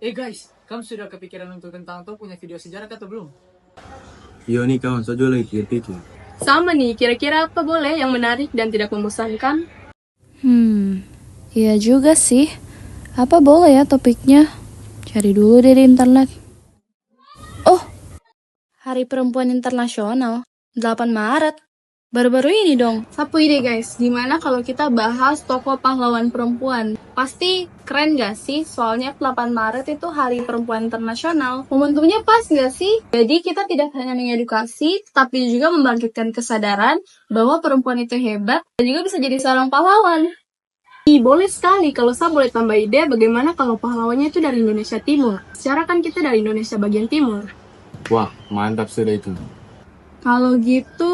Guys, kamu sudah kepikiran untuk tentang tuh punya video sejarah atau belum? Iya nih kawan, saya juga lagi pikir. Sama nih, kira-kira apa boleh yang menarik dan tidak membosankan? Iya juga sih. Apa boleh ya topiknya? Cari dulu deh di internet. Oh, Hari Perempuan Internasional, 8 Maret. Baru-baru ini dong. Sapu ide guys, gimana kalau kita bahas tokoh pahlawan perempuan? Pasti keren gak sih? Soalnya 8 Maret itu Hari Perempuan Internasional. Momentumnya pas gak sih? Jadi kita tidak hanya mengedukasi, tapi juga membangkitkan kesadaran bahwa perempuan itu hebat dan juga bisa jadi seorang pahlawan. Boleh sekali, kalau saya boleh tambah ide bagaimana kalau pahlawannya itu dari Indonesia Timur. Secara kan kita dari Indonesia bagian timur. Wah, mantap sudah itu. Kalau gitu,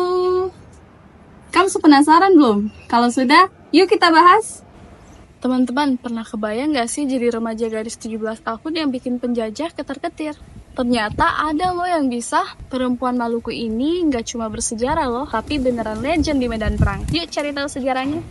kamu penasaran belum? Kalau sudah, yuk kita bahas. Teman-teman, pernah kebayang gak sih jadi remaja gadis 17 tahun yang bikin penjajah ketar-ketir? Ternyata ada loh yang bisa. Perempuan Maluku ini gak cuma bersejarah loh, tapi beneran legend di medan perang. Yuk cari tahu sejarahnya.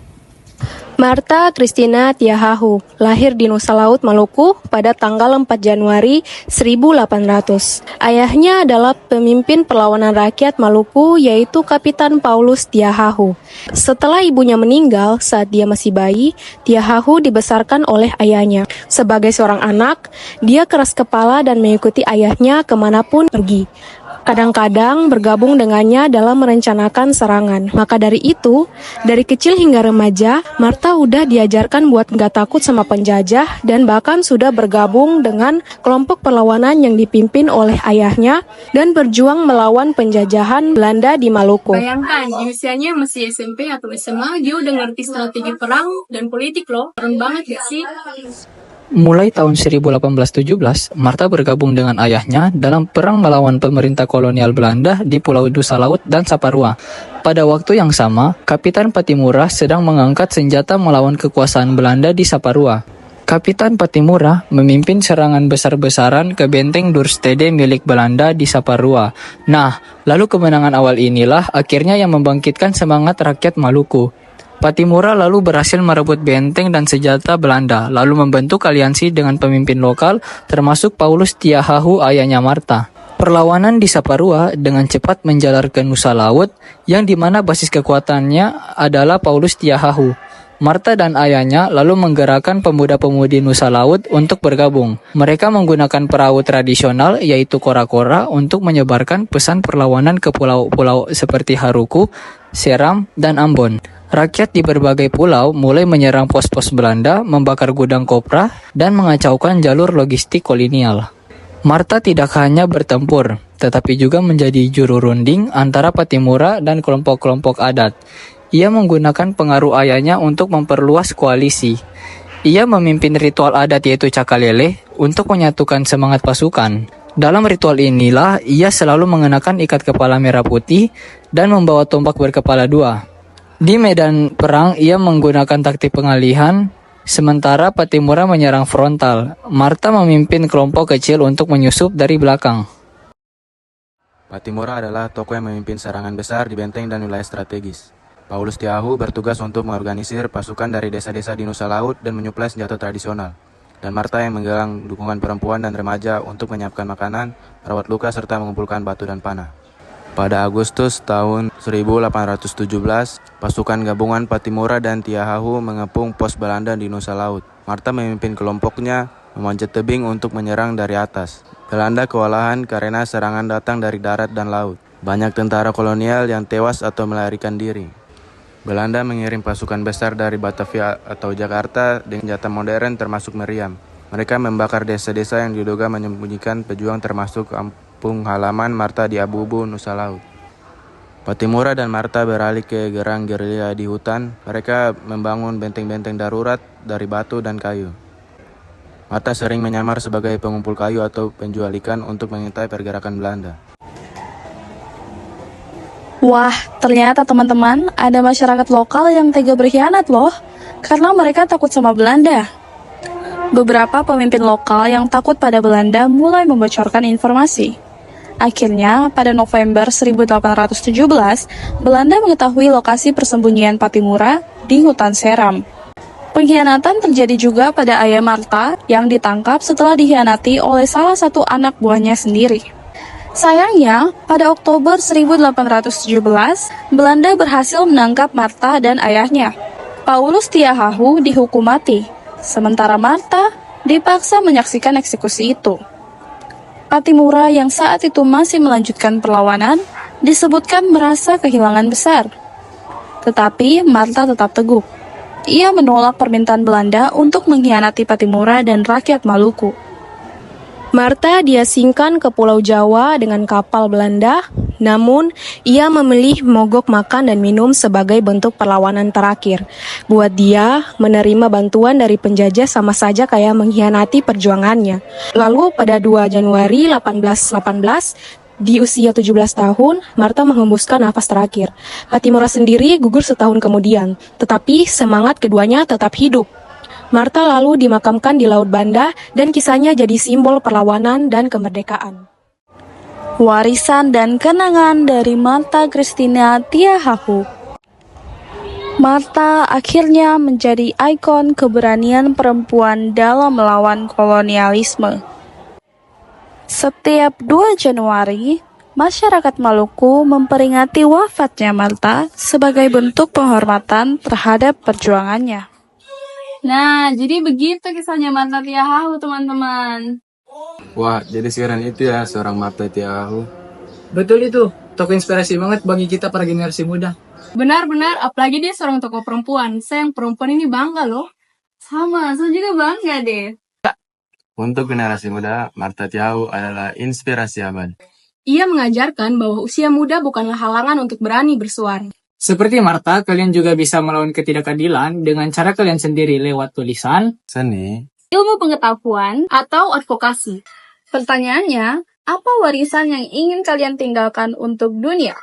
Marta Christina Tiahahu lahir di Nusa Laut, Maluku pada tanggal 4 Januari 1800. Ayahnya adalah pemimpin perlawanan rakyat Maluku yaitu Kapitan Paulus Tiahahu. Setelah ibunya meninggal saat dia masih bayi, Tiahahu dibesarkan oleh ayahnya. Sebagai seorang anak, dia keras kepala dan mengikuti ayahnya kemanapun pergi. Kadang-kadang bergabung dengannya dalam merencanakan serangan. Maka dari itu, dari kecil hingga remaja, Marta udah diajarkan buat nggak takut sama penjajah dan bahkan sudah bergabung dengan kelompok perlawanan yang dipimpin oleh ayahnya dan berjuang melawan penjajahan Belanda di Maluku. Bayangkan, di usianya masih SMP atau SMA, dia udah ngerti strategi perang dan politik loh. Keren banget gak sih? Mulai tahun 1817, Marta bergabung dengan ayahnya dalam perang melawan pemerintah kolonial Belanda di Pulau Nusa Laut dan Saparua. Pada waktu yang sama, Kapitan Patimura sedang mengangkat senjata melawan kekuasaan Belanda di Saparua. Kapitan Patimura memimpin serangan besar-besaran ke benteng Dorstede milik Belanda di Saparua. Nah, lalu kemenangan awal inilah akhirnya yang membangkitkan semangat rakyat Maluku. Patimura lalu berhasil merebut benteng dan senjata Belanda, lalu membentuk aliansi dengan pemimpin lokal, termasuk Paulus Tiahahu ayahnya Marta. Perlawanan di Saparua dengan cepat menjalar ke Nusa Laut, yang dimana basis kekuatannya adalah Paulus Tiahahu. Marta dan ayahnya lalu menggerakkan pemuda-pemudi Nusa Laut untuk bergabung. Mereka menggunakan perahu tradisional yaitu kora-kora untuk menyebarkan pesan perlawanan ke pulau-pulau seperti Haruku, Seram, dan Ambon. Rakyat di berbagai pulau mulai menyerang pos-pos Belanda, membakar gudang kopra, dan mengacaukan jalur logistik kolonial. Marta tidak hanya bertempur, tetapi juga menjadi juru runding antara Patimura dan kelompok-kelompok adat. Ia menggunakan pengaruh ayahnya untuk memperluas koalisi. Ia memimpin ritual adat yaitu cakalele untuk menyatukan semangat pasukan. Dalam ritual inilah, ia selalu mengenakan ikat kepala merah putih dan membawa tombak berkepala dua. Di medan perang, ia menggunakan taktik pengalihan, sementara Patimura menyerang frontal. Marta memimpin kelompok kecil untuk menyusup dari belakang. Patimura adalah tokoh yang memimpin serangan besar di benteng dan wilayah strategis. Paulus Tiahahu bertugas untuk mengorganisir pasukan dari desa-desa di Nusa Laut dan menyuplai senjata tradisional. Dan Marta yang menggalang dukungan perempuan dan remaja untuk menyiapkan makanan, merawat luka, serta mengumpulkan batu dan panah. Pada Agustus tahun 1817, pasukan gabungan Patimura dan Tiahahu mengepung pos Belanda di Nusa Laut. Marta memimpin kelompoknya memanjat tebing untuk menyerang dari atas. Belanda kewalahan karena serangan datang dari darat dan laut. Banyak tentara kolonial yang tewas atau melarikan diri. Belanda mengirim pasukan besar dari Batavia atau Jakarta dengan senjata modern termasuk meriam. Mereka membakar desa-desa yang diduga menyembunyikan pejuang termasuk kampung halaman Marta di Abu-Abu, Nusa Laut. Patimura dan Marta beralih ke gerang gerilya di hutan. Mereka membangun benteng-benteng darurat dari batu dan kayu. Marta sering menyamar sebagai pengumpul kayu atau penjual ikan untuk mengintai pergerakan Belanda. Wah, ternyata teman-teman, ada masyarakat lokal yang tega berkhianat loh, karena mereka takut sama Belanda. Beberapa pemimpin lokal yang takut pada Belanda mulai membocorkan informasi. Akhirnya, pada November 1817, Belanda mengetahui lokasi persembunyian Patimura di hutan Seram. Pengkhianatan terjadi juga pada ayah Martha yang ditangkap setelah dikhianati oleh salah satu anak buahnya sendiri. Sayangnya, pada Oktober 1817, Belanda berhasil menangkap Martha dan ayahnya. Paulus Tiahahu dihukum mati, sementara Martha dipaksa menyaksikan eksekusi itu. Patimura yang saat itu masih melanjutkan perlawanan, disebutkan merasa kehilangan besar. Tetapi Martha tetap teguh. Ia menolak permintaan Belanda untuk mengkhianati Patimura dan rakyat Maluku. Martha diasingkan ke Pulau Jawa dengan kapal Belanda, namun ia memilih mogok makan dan minum sebagai bentuk perlawanan terakhir. Buat dia, menerima bantuan dari penjajah sama saja kayak mengkhianati perjuangannya. Lalu pada 2 Januari 1818, di usia 17 tahun, Martha menghembuskan nafas terakhir. Patimura sendiri gugur setahun kemudian, tetapi semangat keduanya tetap hidup. Martha lalu dimakamkan di Laut Banda dan kisahnya jadi simbol perlawanan dan kemerdekaan. Warisan dan kenangan dari Martha Christina Tiahahu. Martha akhirnya menjadi ikon keberanian perempuan dalam melawan kolonialisme. Setiap 2 Januari, masyarakat Maluku memperingati wafatnya Martha sebagai bentuk penghormatan terhadap perjuangannya. Nah, jadi begitu kisahnya Martha Tiahahu, teman-teman. Wah, jadi sekarang itu ya seorang Martha Tiahahu. Betul itu, tokoh inspirasi banget bagi kita para generasi muda. Benar-benar, apalagi dia seorang tokoh perempuan. Saya yang perempuan ini bangga loh. Sama, saya juga bangga deh. Untuk generasi muda, Martha Tiahahu adalah inspirasi abadi. Ia mengajarkan bahwa usia muda bukanlah halangan untuk berani bersuara. Seperti Martha, kalian juga bisa melawan ketidakadilan dengan cara kalian sendiri lewat tulisan, Seni, Ilmu pengetahuan, atau advokasi. Pertanyaannya, apa warisan yang ingin kalian tinggalkan untuk dunia?